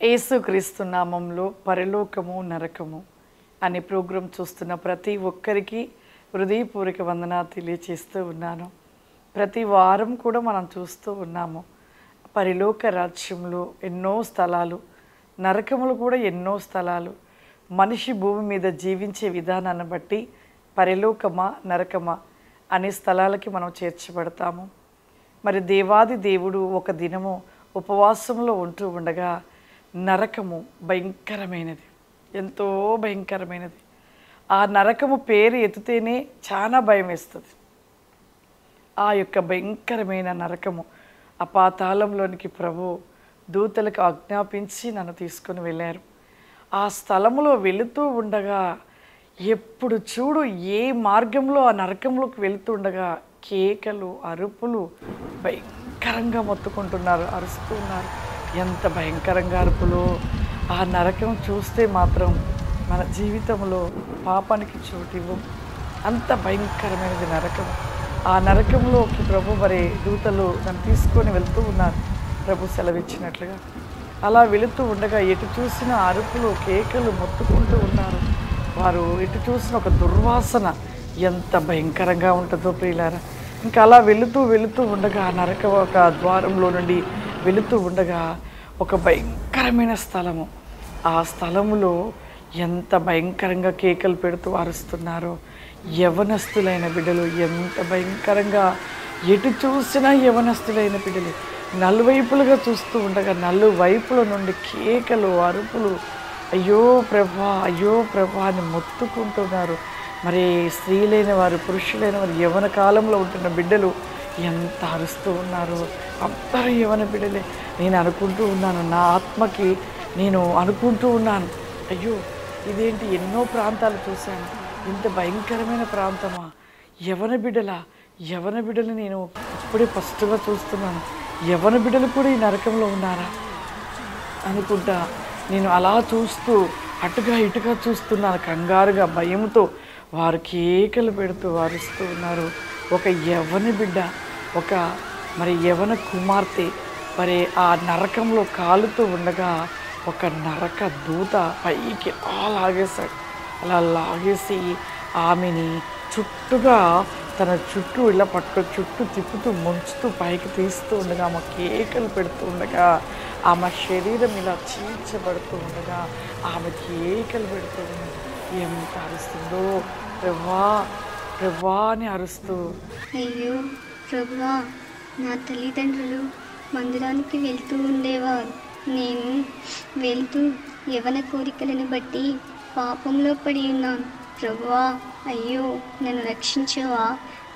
యేసుక్రీస్తు నామంలో పరలోకము నరకము అనే ప్రోగ్రాం చూస్తున్న ప్రతి ఒక్కరికి హృదయపూర్వక వందనాలు తెలియచేస్తూ ఉన్నాను. ప్రతి వారం కూడా మనం చూస్తూ ఉన్నాము. పరలోక రాజ్యంలో ఎన్నో స్థలాలు, నరకములు కూడా ఎన్నో స్థలాలు. మనిషి భూమి మీద జీవించే విధానాన్ని బట్టి పరలోకమా నరకమా అనే స్థలాలకి మనం చేర్చబడతాము. మరి దేవాది దేవుడు ఒక దినము ఉపవాసంలో ఉంటూ ఉండగా నరకము భయంకరమైనది, ఎంతో భయంకరమైనది. ఆ నరకము పేరు ఎత్తితేనే చాలా భయం వేస్తుంది. ఆ యొక్క భయంకరమైన నరకము ఆ పాతాళంలోనికి ప్రభు దూతలకు ఆజ్ఞాపించి నన్ను తీసుకొని వెళ్ళారు. ఆ స్థలములో వెళుతూ ఉండగా ఎప్పుడు చూడు ఏ మార్గంలో ఆ నరకంలోకి వెళుతూ ఉండగా కేకలు, అరుపులు భయంకరంగా మొత్తుకుంటున్నారు, అరుస్తూ ఉన్నారు. ఎంత భయంకరంగా అరుపులో! ఆ నరకం చూస్తే మాత్రం మన జీవితంలో పాపానికి చోటు ఇవ్వం. అంత భయంకరమైనది నరకం. ఆ నరకంలోకి ప్రభు మరి దూతలు నన్ను తీసుకొని వెళ్తూ ఉన్నారు, ప్రభు సెలవిచ్చినట్లుగా. అలా వెళుతూ ఉండగా ఎటు చూసిన అరుపులు, కేకలు మొత్తుకుంటూ ఉన్నారు. వారు ఎటు చూసిన ఒక దుర్వాసన ఎంత భయంకరంగా ఉంటుందో ప్రియులారా. ఇంకా అలా వెళుతూ ఉండగా నరక ఒక ద్వారంలో నుండి వెళుతూ ఉండగా ఒక భయంకరమైన స్థలము. ఆ స్థలములో ఎంత భయంకరంగా కేకలు పెడుతూ అరుస్తున్నారో. యవనస్తులైన బిడ్డలు ఎంత భయంకరంగా, ఎటు చూసినా యవనస్తులైన బిడ్డలు నలువైపులుగా చూస్తూ ఉండగా నలువైపుల నుండి కేకలు, అరుపులు, అయ్యో ప్రభా, అయ్యో ప్రభా అని మొత్తుకుంటున్నారు. మరి స్త్రీలైన వారు, పురుషులైన వారు, యవన కాలంలో ఉంటున్న బిడ్డలు ఎంత అరుస్తూ ఉన్నారు. అందరూ యవన బిడ్డలే. నేను అనుకుంటూ ఉన్నాను, నా ఆత్మకి నేను అనుకుంటూ ఉన్నాను, అయ్యో ఇదేంటి, ఎన్నో ప్రాంతాలు చూశాను, ఇంత భయంకరమైన ప్రాంతమా, యవన బిడ్డలా, యవన బిడ్డలు నేను ఇప్పుడే ఫస్ట్గా చూస్తున్నాను. యవన బిడ్డలు కూడా ఈ నరకంలో ఉన్నారా అనుకుంటా నేను అలా చూస్తూ అటుగా ఇటుగా చూస్తున్నాను. కంగారుగా, భయంతో వారు కేకలు పెడుతూ అరుస్తూ ఉన్నారు. ఒక యవన బిడ్డ, ఒక మరి యవన కుమార్తె మరి ఆ నరకంలో కాలుతూ ఉండగా ఒక నరక దూత పైకి అలా లాగేశాడు. అలా లాగేసి ఆమెని చుట్టుగా తన చుట్టూ ఇలా చుట్టూ తిప్పుతూ ముంచుతూ పైకి తీస్తూ ఉండగా, ఆమె కేకలు పెడుతూ ఉండగా, ఆమె శరీరం ఇలా చీల్చబడుతూ ఉండగా ఆమె కేకలు పెడుతూ ఉండగా ఎంత అరుస్తుందో, ప్రభా ప్రభా అని అరుస్తూ. అయ్యో ప్రభువా, నా తల్లిదండ్రులు మందిరానికి వెళ్తూ ఉండేవారు. నేను వెళ్తూ యవన కోరికలను బట్టి పాపంలో పడి ఉన్నాను. ప్రభువా, అయ్యో నన్ను రక్షించవా,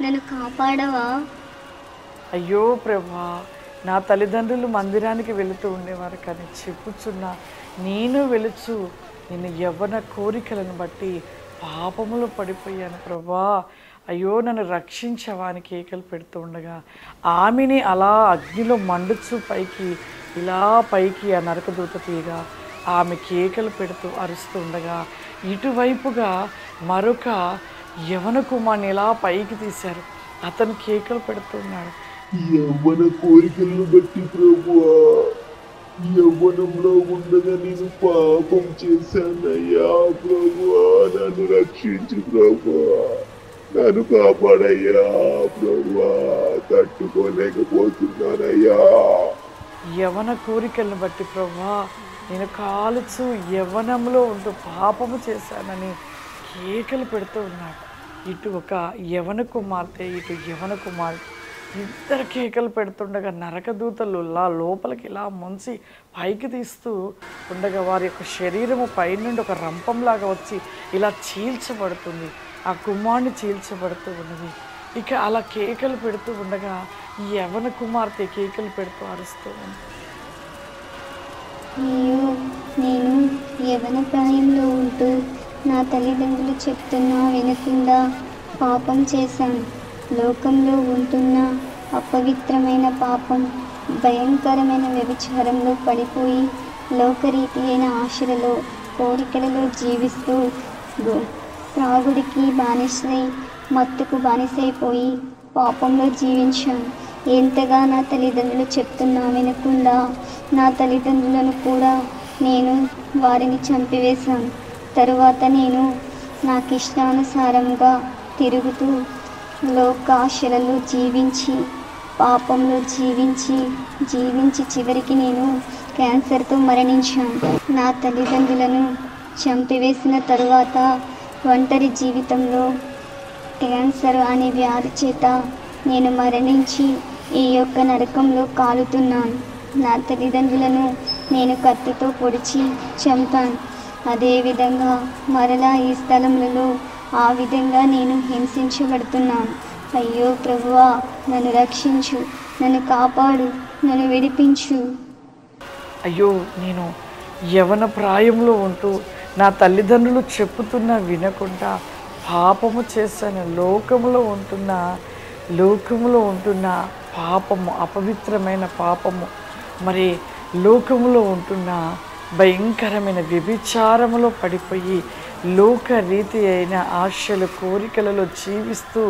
నన్ను కాపాడవా. అయ్యో ప్రభా, నా తల్లిదండ్రులు మందిరానికి వెళుతూ ఉండేవారు, కానీ చెప్పుచున్నా నేను వెలుచు నేను యవ్వన కోరికలను బట్టి పాపములో పడిపోయాను. ప్రభా, అయ్యో నన్ను రక్షించవా అని కేకలు పెడుతూ ఉండగా ఆమెని అలా అగ్నిలో మండుచు పైకి ఇలా పైకి ఆ నరకదూత తీయగా ఆమె కేకలు పెడుతూ అరుస్తూ ఉండగా ఇటువైపుగా మరొక యవన కుమార్ని ఇలా పైకి తీశారు. అతను కేకలు పెడుతున్నాడు, యవ్వన కోరికలను బట్టి ప్రభువా, యవ్వనంలో ఉండగా నేను పాపం చేశానయ్యా. ప్రభువా, నన్ను రక్షించు ప్రభువా, నన్ను కాపాడయ్యా. ప్రభువా, తట్టుకోలేకపోతున్నానయ్యా. యవన కోరికలను బట్టి ప్రభా నేను కాలుచు యవ్వనంలో ఉంటూ పాపము చేశానని కేకలు పెడుతూ ఉన్నాడు. ఇటు ఒక యవన కుమార్తె, ఇటు యవన కుమార్తె ఇద్దరు కేకలు పెడుతుండగా నరకదూతలు ఇలా లోపలికి ఇలా ముంచి పైకి తీస్తూ ఉండగా వారి యొక్క శరీరము పైనుండి ఒక రంపంలాగా వచ్చి ఇలా చీల్చబడుతుంది. ఆ కుమారుని చీల్చబడుతూ ఉన్నది. ఇక అలా కేకలు పెడుతూ ఉండగా ఈ యవన కుమార్తె కేకలు పెడుతూ అరుస్తూ ఉంది. అయ్యో, నేను యవన ప్రాయంలో ఉంటూ నా తల్లిదండ్రులు చెప్తున్నా వినకుండా పాపం చేశాను. లోకంలో ఉంటున్న అపవిత్రమైన పాపం, భయంకరమైన వ్యభిచారంలో పడిపోయి లోకరీతి అయిన ఆశలలో, కోరికలలో జీవిస్తూ త్రాగుడికి బానిసై, మత్తుకు బానిసైపోయి పాపంలో జీవించాను. ఎంతగా నా తల్లిదండ్రులు చెప్తున్నా వినకుండా నా తల్లిదండ్రులను కూడా నేను వారిని చంపివేశాను. తరువాత నేను నాకు ఇష్టానుసారంగా తిరుగుతూ లోకాశలలో జీవించి పాపంలో జీవించి చివరికి నేను క్యాన్సర్తో మరణించాను. నా తల్లిదండ్రులను చంపివేసిన తరువాత ఒంటరి జీవితంలో క్యాన్సర్ అనే వ్యాధి చేత నేను మరణించి ఈ యొక్క నరకంలో కాలుతున్నాను. నా తల్లిదండ్రులను నేను కత్తితో పొడిచి చంపాను. అదేవిధంగా మరలా ఈ స్థలములలో ఆ విధంగా నేను హింసించబడుతున్నాను. అయ్యో ప్రభువా, నన్ను రక్షించు, నన్ను కాపాడు, నన్ను విడిపించు. అయ్యో, నేను యవన ప్రాయంలో ఉంటూ నా తల్లిదండ్రులు చెప్పుతున్నా వినకుండా పాపము చేశాను. లోకములో ఉంటున్న పాపము, అపవిత్రమైన పాపము, మరి లోకములో ఉంటున్న భయంకరమైన వ్యభిచారములో పడిపోయి లోకరీతి అయిన ఆశలు కోరికలలో జీవిస్తూ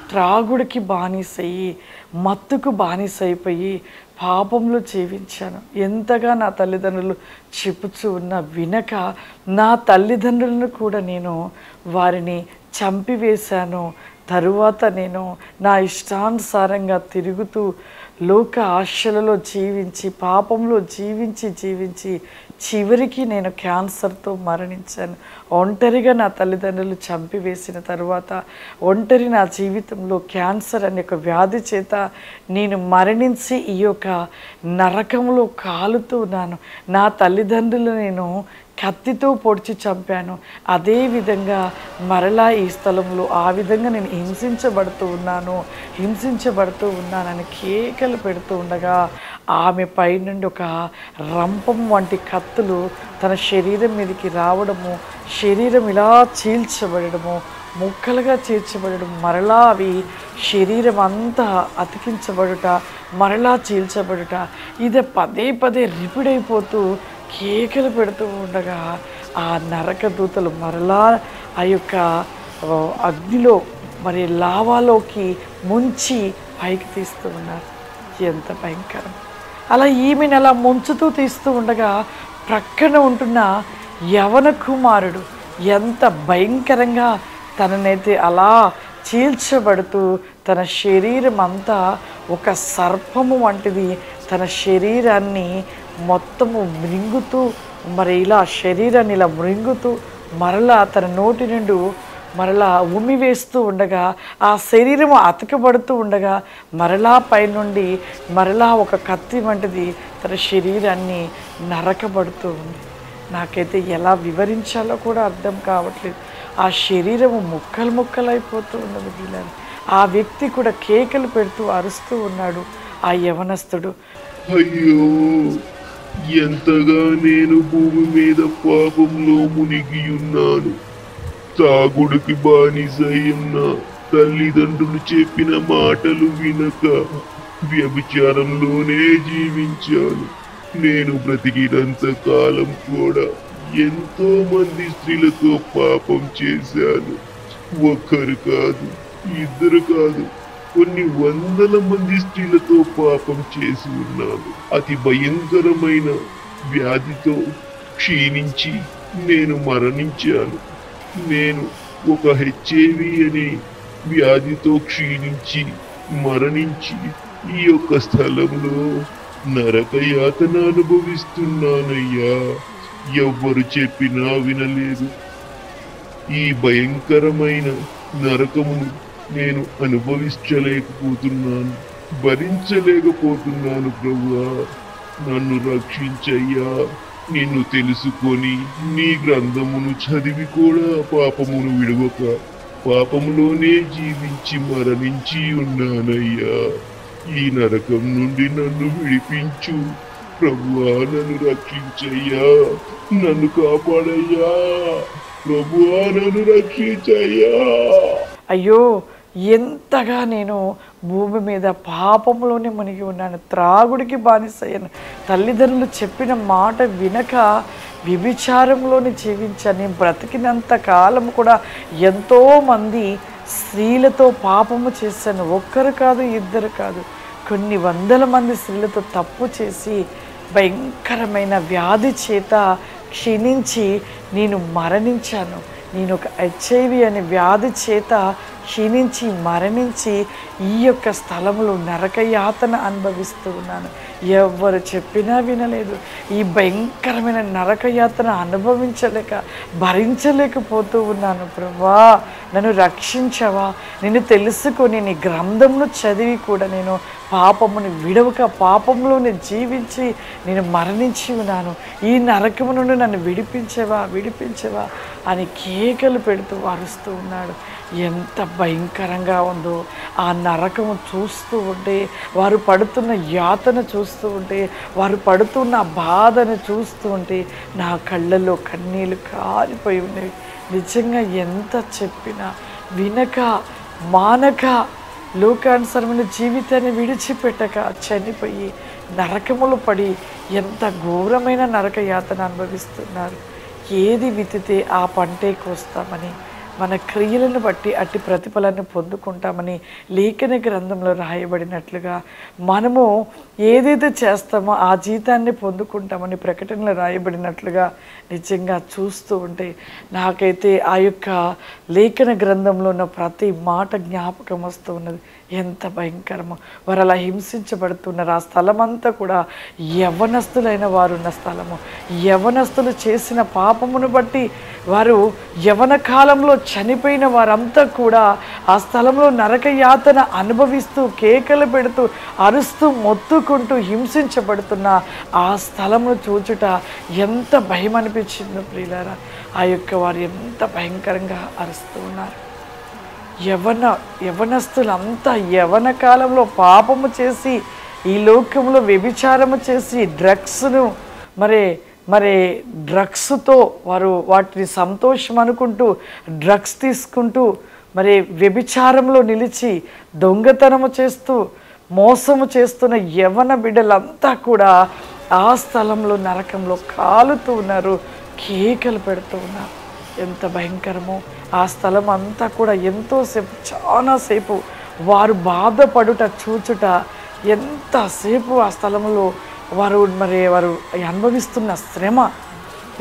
త్రాగుడికి బానిసయ్యి మత్తుకు బానిసైపోయి పాపంలో జీవించాను. ఎంతగా నా తల్లిదండ్రులు చెప్పుచూ ఉన్న వినక నా తల్లిదండ్రులను కూడా నేను వారిని చంపివేశాను. తరువాత నేను నా ఇష్టానుసారంగా తిరుగుతూ లోక ఆశలలో జీవించి పాపంలో జీవించి చివరికి నేను క్యాన్సర్తో మరణించాను. ఒంటరిగా నా తల్లిదండ్రులు చంపివేసిన తరువాత ఒంటరి నా జీవితంలో క్యాన్సర్ అనే ఒక వ్యాధి చేత నేను మరణించి ఈ యొక్క నరకంలో కాలుతూ ఉన్నాను. నా తల్లిదండ్రులు నేను కత్తితో పొడిచి చంపాను. అదేవిధంగా మరలా ఈ స్థలంలో ఆ విధంగా నేను హింసించబడుతూ ఉన్నానని కేకలు పెడుతూ ఉండగా ఆమె పై నుండి ఒక రంపం వంటి కత్తులు తన శరీరం మీదకి రావడము, శరీరం ఇలా చీల్చబడము, ముక్కలుగా చీల్చబడడం, మరలా అవి శరీరం అంతా అతికించబడుట, మరలా చీల్చబడుట, ఇది పదే పదే రిపీట్ అయిపోతూ కేకలు పెడుతూ ఉండగా ఆ నరక దూతలు మరలా ఆ యొక్క అగ్నిలో మరి లావాలోకి ముంచి పైకి తీస్తూ ఉన్నారు. ఎంత భయంకరం! అలా ఈమెను అలా ముంచుతూ తీస్తూ ఉండగా ప్రక్కన ఉంటున్న యవన కుమారుడు ఎంత భయంకరంగా తననైతే అలా చీల్చబడుతూ తన శరీరం అంతా ఒక సర్పము వంటిది తన శరీరాన్ని మొత్తము మృంగుతూ మరి ఇలా శరీరాన్ని ఇలా మృంగుతూ మరలా తన నోటి నుండి మరలా ఉమ్మివేస్తూ ఉండగా ఆ శరీరము అతకబడుతూ ఉండగా మరలా పైనుండి మరలా ఒక కత్తి వంటిది తన శరీరాన్ని నరకబడుతూ ఉంది. నాకైతే ఎలా వివరించాలో కూడా అర్థం కావట్లేదు. ఆ శరీరము ముక్కలైపోతూ ఉన్నది. వీళ్ళని ఆ వ్యక్తి కూడా కేకలు పెడుతూ అరుస్తూ ఉన్నాడు. ఆ యవనస్తుడు, అయ్యో, ఎంతగా నేను భూమి మీద పాపంలో మునిగి ఉన్నాను. తాగుడికి బానిసయ్యున్న తల్లిదండ్రులు చెప్పిన మాటలు వినక వ్యభిచారంలోనే జీవించాను. నేను బ్రతికినంత కాలం కూడా ఎంతో మంది స్త్రీలతో పాపం చేశాను. ఒక్కరు కాదు, ఇద్దరు కాదు, కొన్ని వందల మంది స్త్రీలతో పాపం చేసి ఉన్నాను. అతి భయంకరమైన వ్యాధితో క్షీణించి నేను మరణించాను. నేను ఒక HIV అనే వ్యాధితో క్షీణించి మరణించి ఈ యొక్క స్థలంలో నరక యాతన అనుభవిస్తున్నానయ్యా. ఎవ్వరు చెప్పినా వినలేదు. ఈ భయంకరమైన నరకమును నేను అనుభవించలేకపోతున్నాను, భరించలేకపోతున్నాను. ప్రభువా, నన్ను రక్షించయ్యా. నిన్ను తెలుసుకొని నీ గ్రంథమును చదివి కూడా పాపమును విడవక పాపములోనే జీవించి మరణించి ఉన్నానయ్యా. ఈ నరకం నుండి నన్ను విడిపించు ప్రభువా. నన్ను రక్షించయ్యా, నన్ను కాపాడయ్యా. ప్రభువా, నన్ను రక్షించయ్యా. అయ్యో, ఎంతగా నేను భూమి మీద పాపంలోనే మునిగి ఉన్నాను, త్రాగుడికి బానిసయ్యాను, తల్లిదండ్రులు చెప్పిన మాట వినక వ్యభిచారంలోనే జీవించాను. నేను బ్రతికినంత కాలం కూడా ఎంతోమంది స్త్రీలతో పాపము చేశాను. ఒక్కరు కాదు, ఇద్దరు కాదు, కొన్ని వందల మంది స్త్రీలతో తప్పు చేసి భయంకరమైన వ్యాధి చేత క్షీణించి నేను మరణించాను. నేను ఒక HIV అనే వ్యాధి చేత క్షీణించి మరణించి ఈ యొక్క స్థలంలో నరకయాతన అనుభవిస్తూ ఉన్నాను. ఎవరు చెప్పినా వినలేదు. ఈ భయంకరమైన నరకయాతన అనుభవించలేక భరించలేకపోతూ ఉన్నాను. ప్రభువా, నన్ను రక్షించవా? నేను తెలుసుకొని నీ గ్రంథమును చదివి కూడా నేను పాపమును విడవక పాపంలోనే జీవించి నేను మరణించి ఉన్నాను. ఈ నరకము నుండి నన్ను విడిపించవా అని కేకలు పెడుతూ అరుస్తూ ఉన్నాడు. ఎంత భయంకరంగా ఉందో ఆ నరకము చూస్తూ ఉంటే, వారు పడుతున్న యాతన చూస్తూ ఉంటే, వారు పడుతున్న బాధను చూస్తూ ఉంటే నా కళ్ళల్లో కన్నీళ్ళు కారిపోయి ఉన్నవి. నిజంగా ఎంత చెప్పినా వినక మానక లోకానుసరమైన జీవితాన్ని విడిచిపెట్టక చనిపోయి నరకములు పడి ఎంత ఘోరమైన నరక యాతన అనుభవిస్తున్నారు. ఏది విత్తితే ఆ పంటే కోస్తామని, మన క్రియలను బట్టి అట్టి ప్రతిఫలాన్ని పొందుకుంటామని లేఖన గ్రంథంలో రాయబడినట్లుగా మనము ఏదైతే చేస్తామో ఆ జీతాన్ని పొందుకుంటామని ప్రకటనలో రాయబడినట్లుగా నిజంగా చూస్తూ ఉంటే నాకైతే ఆ యొక్క లేఖన గ్రంథంలో ఉన్న ప్రతి మాట జ్ఞాపకం వస్తూ ఉన్నది. ఎంత భయంకరమో! వారు అలా హింసించబడుతున్నారు. ఆ స్థలం అంతా కూడా యవనస్తులైన వారు ఉన్న స్థలము. యవనస్తులు చేసిన పాపమును బట్టి వారు యవన కాలంలో చనిపోయిన వారంతా కూడా ఆ స్థలంలో నరక యాతన అనుభవిస్తూ కేకలు పెడుతూ అరుస్తూ మొత్తుకుంటూ హింసించబడుతున్న ఆ స్థలమును చూచుట ఎంత భయం అనిపించిందో ప్రియులారా. ఆ యొక్క వారు ఎంత భయంకరంగా అరుస్తూ ఉన్నారు. యవనస్తులంతా యవన కాలంలో పాపము చేసి ఈ లోకంలో వ్యభిచారము చేసి డ్రగ్స్ను మరి డ్రగ్స్తో వారు వాటిని సంతోషం అనుకుంటూ డ్రగ్స్ తీసుకుంటూ మరి వ్యభిచారంలో నిలిచి దొంగతనము చేస్తూ మోసము చేస్తున్న యవన బిడ్డలంతా కూడా ఆ స్థలంలో నరకంలో కాలుతూ ఉన్నారు, కేకలు పెడుతూ ఉన్నారు. ఎంత భయంకరమో! ఆ స్థలం అంతా కూడా ఎంతోసేపు, చాలాసేపు వారు బాధపడుట చూచుట, ఎంతసేపు ఆ స్థలంలో వారు అనుభవిస్తున్న శ్రమ,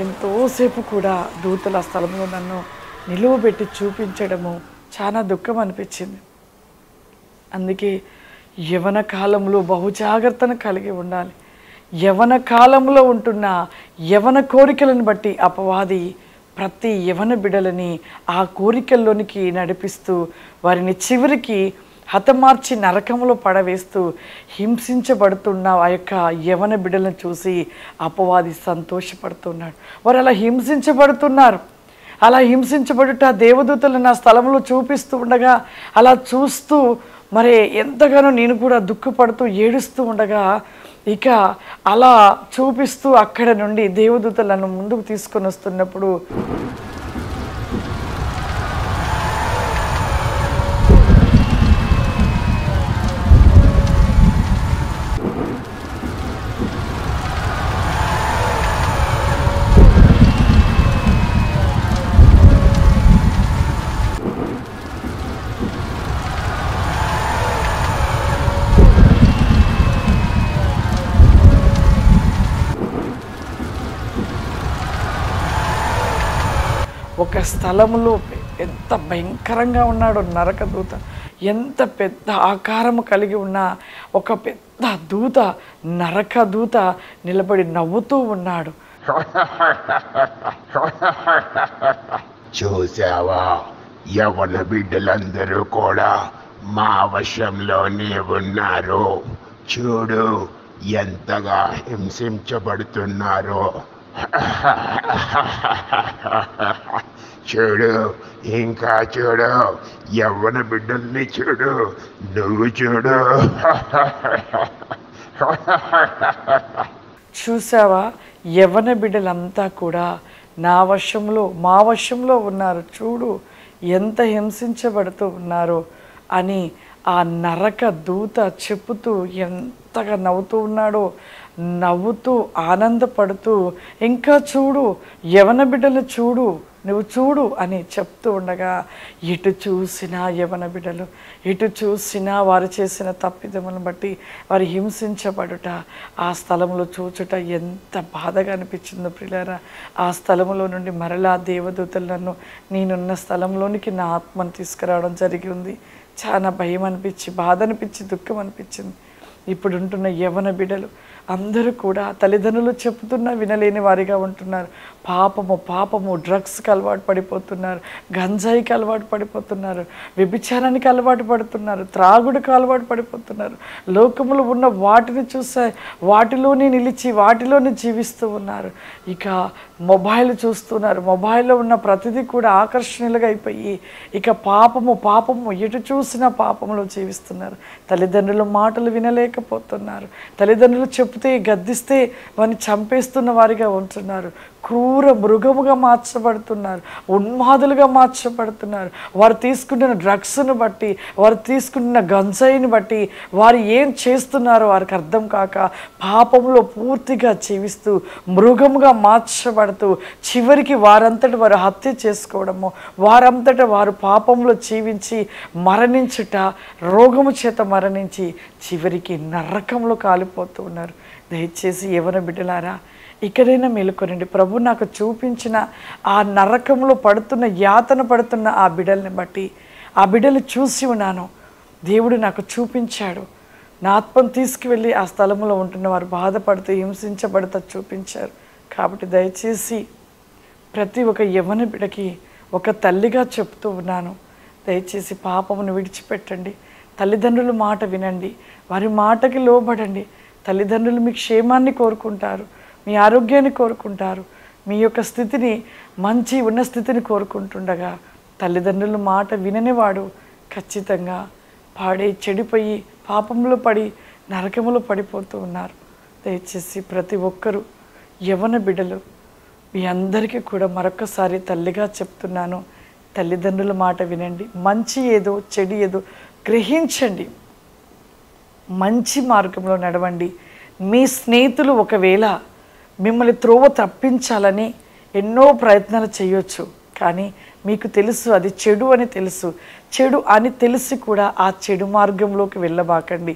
ఎంతోసేపు కూడా దూతల స్థలంలో నన్ను నిలువబెట్టి చూపించడము చాలా దుఃఖం అనిపించింది. అందుకే యవన కాలంలో బహుజాగ్రత్తను కలిగి ఉండాలి. యవన కాలంలో ఉంటున్న యవన కోరికలను బట్టి అపవాది ప్రతి యవన బిడ్డలని ఆ కోరికల్లోనికి నడిపిస్తూ వారిని చివరికి హతమార్చి నరకంలో పడవేస్తూ హింసించబడుతున్న ఆ యొక్క యవన బిడ్డలను చూసి అపవాది సంతోషపడుతున్నాడు. వారు అలా హింసించబడుతున్నారు. అలా హింసించబడుట దేవదూతలు నా స్థలంలో చూపిస్తూ ఉండగా అలా చూస్తూ మరి ఎంతగానో నేను కూడా దుఃఖపడుతూ ఏడుస్తూ ఉండగా ఇక అలా చూపిస్తూ అక్కడ నుండి దేవదూతలను ముందుకు తీసుకొని వస్తున్నప్పుడు ఒక స్థలములో ఎంత భయంకరంగా ఉన్నాడో నరక దూత, ఎంత పెద్ద ఆకారము కలిగి ఉన్న ఒక పెద్ద దూత, నరక దూత నిలబడి నవ్వుతూ ఉన్నాడు. చూసావా, యవన బిడ్డలందరూ కూడా మా వశంలోనే ఉన్నారు. చూడు ఎంతగా హింసించబడుతున్నారో. చూడు, ఇంకా చూడు, యవ్వన బిడ్డల్ని చూడు, నువ్వు చూడు. చూసావా, యవన బిడ్డలంతా కూడా మా వశంలో ఉన్నారు. చూడు ఎంత హింసించబడుతూ ఉన్నారో అని ఆ నరక దూత చెప్పుతూ ఎంతగా నవ్వుతూ ఉన్నాడో. నవ్వుతూ ఆనందపడుతూ ఇంకా చూడు, యవన బిడ్డలు చూడు, నువ్వు చూడు అని చెప్తూ ఉండగా ఎటు చూసినా యవన బిడ్డలు, ఎటు చూసినా వారు చేసిన తప్పిదములను బట్టి వారు హింసించబడుట, ఆ స్థలంలో చూచుట ఎంత బాధగా అనిపించిందో ప్రియులారా. ఆ స్థలంలో నుండి మరలా దేవదూతలు నన్ను నేనున్న స్థలంలోనికి నా ఆత్మను తీసుకురావడం జరిగి ఉంది. చాలా భయం అనిపించి, బాధ అనిపించి, దుఃఖం అనిపించింది. ఇప్పుడు ఉంటున్న యవన బిడ్డలు అందరూ కూడా తల్లిదండ్రులు చెప్తున్నా వినలేని వారిగా ఉంటున్నారు. పాపము డ్రగ్స్కి అలవాటు పడిపోతున్నారు, గంజాయికి అలవాటు పడిపోతున్నారు, వ్యభిచారానికి అలవాటు పడుతున్నారు, త్రాగుడికి అలవాటు పడిపోతున్నారు. లోకములో ఉన్న వాటిని చూసే వాటిలోనే నిలిచి వాటిలోనే జీవిస్తూ ఉన్నారు. ఇక మొబైల్ చూస్తున్నారు, మొబైల్లో ఉన్న ప్రతిదీ కూడా ఆకర్షణీయులుగా అయిపోయి ఇక పాపము ఎటు చూసినా పాపంలో జీవిస్తున్నారు. తల్లిదండ్రుల మాటలు వినలేకపోతున్నారు. తల్లిదండ్రులు చెప్తే గద్దిస్తే వారిని చంపేస్తున్న వారిగా ఉంటున్నారు. క్రూర మృగముగా మార్చబడుతున్నారు, ఉన్మాదులుగా మార్చబడుతున్నారు. వారు తీసుకుంటున్న డ్రగ్స్ను బట్టి, వారు తీసుకుంటున్న గంజాయిని బట్టి వారు ఏం చేస్తున్నారో వారికి అర్థం కాక పాపంలో పూర్తిగా జీవిస్తూ మృగముగా మార్చబడుతూ చివరికి వారంతటి వారు హత్య చేసుకోవడము, వారంతట వారు పాపంలో జీవించి మరణించుట, రోగము చేత మరణించి చివరికి నరకంలో కాలిపోతూ ఉన్నారు. దయచేసి యవన బిడ్డలారా, ఇక్కడైనా మేలుకొనండి. ప్రభు నాకు చూపించిన ఆ నరకంలో పడుతున్న యాతన పడుతున్న ఆ బిడ్డల్ని బట్టి, ఆ బిడ్డలు చూసి ఉన్నాను. దేవుడు నాకు చూపించాడు. నా ఆత్మను తీసుకువెళ్ళి ఆ స్థలంలో ఉంటున్న వారు బాధపడుతూ హింసించబడుతూ చూపించారు. కాబట్టి దయచేసి ప్రతి ఒక్క యవన బిడ్డకి ఒక తల్లిగా చెప్తూ ఉన్నాను, దయచేసి పాపమును విడిచిపెట్టండి. తల్లిదండ్రుల మాట వినండి, వారి మాటకి లోబడండి. తల్లిదండ్రులు మీ క్షేమాన్ని కోరుకుంటారు, మీ ఆరోగ్యాన్ని కోరుకుంటారు, మీ యొక్క స్థితిని మంచి ఉన్న స్థితిని కోరుకుంటుండగా తల్లిదండ్రుల మాట విననివాడు ఖచ్చితంగా చెడిపోయి పాపంలో పడి నరకములో పడిపోతూ ఉన్నారు. దయచేసి ప్రతి ఒక్కరూ యవన బిడ్డలు మీ అందరికీ కూడా మరొకసారి తల్లిగా చెప్తున్నాను, తల్లిదండ్రుల మాట వినండి. మంచి ఏదో చెడు ఏదో గ్రహించండి, మంచి మార్గంలో నడవండి. మీ స్నేహితులు ఒకవేళ మిమ్మల్ని త్రోవ తప్పించాలని ఎన్నో ప్రయత్నాలు చేయొచ్చు, కానీ మీకు తెలుసు అది చెడు అని తెలుసు. చెడు అని తెలిసి కూడా ఆ చెడు మార్గంలోకి వెళ్ళబాకండి.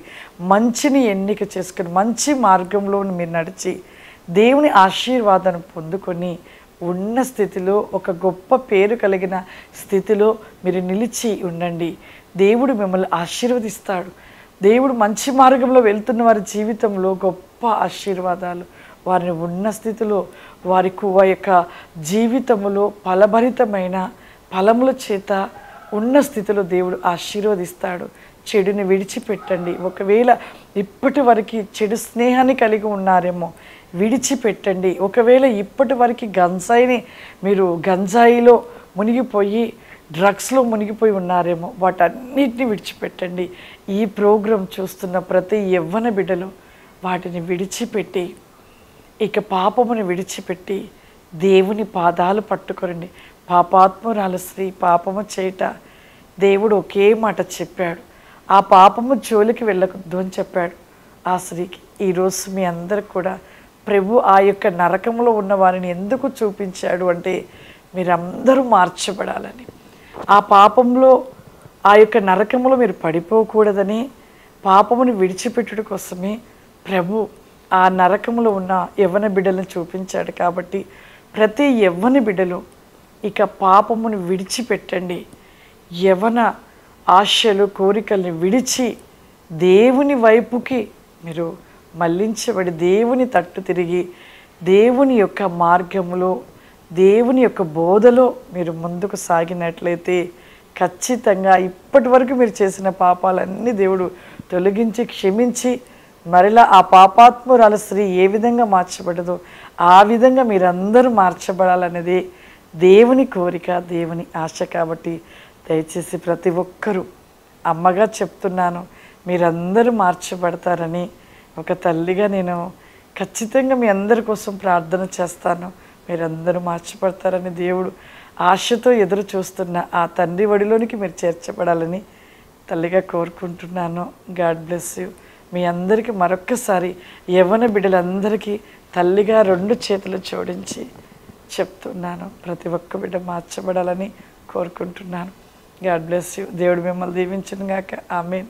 మంచిని ఎన్నిక చేసుకొని మంచి మార్గంలో మీరు నడిచి దేవుని ఆశీర్వాదాన్ని పొందుకొని ఉన్న స్థితిలో ఒక గొప్ప పేరు కలిగిన స్థితిలో మీరు నిలిచి ఉండండి. దేవుడు మిమ్మల్ని ఆశీర్వదిస్తాడు. దేవుడు మంచి మార్గంలో వెళ్తున్న వారి జీవితంలో గొప్ప ఆశీర్వాదాలు, వారిని ఉన్న స్థితిలో వారికి యొక్క జీవితంలో ఫలభరితమైన ఫలముల చేత ఉన్న స్థితిలో దేవుడు ఆశీర్వదిస్తాడు. చెడుని విడిచిపెట్టండి. ఒకవేళ ఇప్పటి వరకు చెడు స్నేహాన్ని కలిగి ఉన్నారేమో విడిచిపెట్టండి. ఒకవేళ ఇప్పటి వరకు గంజాయిలో మునిగిపోయి డ్రగ్స్లో మునిగిపోయి ఉన్నారేమో వాటన్నిటిని విడిచిపెట్టండి. ఈ ప్రోగ్రాం చూస్తున్న ప్రతి యవ్వన బిడ్డలు వాటిని విడిచిపెట్టి ఇక పాపముని విడిచిపెట్టి దేవుని పాదాలు పట్టుకోరండి. పాపాత్మురాలు స్త్రీ పాపము చేయట దేవుడు ఒకే మాట చెప్పాడు, ఆ పాపము జోలికి వెళ్ళకూడదు అని చెప్పాడు ఆ స్త్రీకి. ఈరోజు మీ అందరికి కూడా ప్రభు ఆ యొక్క నరకంలో ఉన్న వారిని ఎందుకు చూపించాడు అంటే మీరందరూ మార్చబడాలని, ఆ పాపంలో ఆ యొక్క నరకంలో మీరు పడిపోకూడదని, పాపముని విడిచిపెట్టుట కోసమే ప్రభు ఆ నరకంలో ఉన్న యవ్వన బిడ్డలను చూపించాడు. కాబట్టి ప్రతి యవ్వన బిడ్డలు ఇక పాపమును విడిచిపెట్టండి. యవ్వన ఆశలు కోరికల్ని విడిచి దేవుని వైపుకి మీరు మళ్ళించబడి దేవుని తట్టు తిరిగి దేవుని యొక్క మార్గములో దేవుని యొక్క బోధలో మీరు ముందుకు సాగినట్లయితే ఖచ్చితంగా ఇప్పటి వరకు మీరు చేసిన పాపాలన్నీ దేవుడు తొలగించి క్షమించి మరలా ఆ పాపాత్మురాల స్త్రీ ఏ విధంగా మార్చబడదో ఆ విధంగా మీరందరూ మార్చబడాలనేది దేవుని కోరిక, దేవుని ఆశ. కాబట్టి దయచేసి ప్రతి ఒక్కరూ అమ్మగా చెప్తున్నాను, మీరందరూ మార్చబడతారని ఒక తల్లిగా నేను ఖచ్చితంగా మీ అందరి కోసం ప్రార్థన చేస్తాను. మీరందరూ మార్చబడతారని దేవుడు ఆశతో ఎదురు చూస్తున్న ఆ తండ్రి ఒడిలోనికి మీరు చేర్చబడాలని తల్లిగా కోరుకుంటున్నాను. God bless you. మీ అందరికీ మరొక్కసారి యవ్వన బిడ్డలందరికీ తల్లిగా 2 చేతులు జోడించి చెప్తున్నాను. ప్రతి ఒక్క బిడ్డ మార్చబడాలని కోరుకుంటున్నాను. God bless you. దేవుడు మిమ్మల్ని దీవించును గాక. ఆమేన్.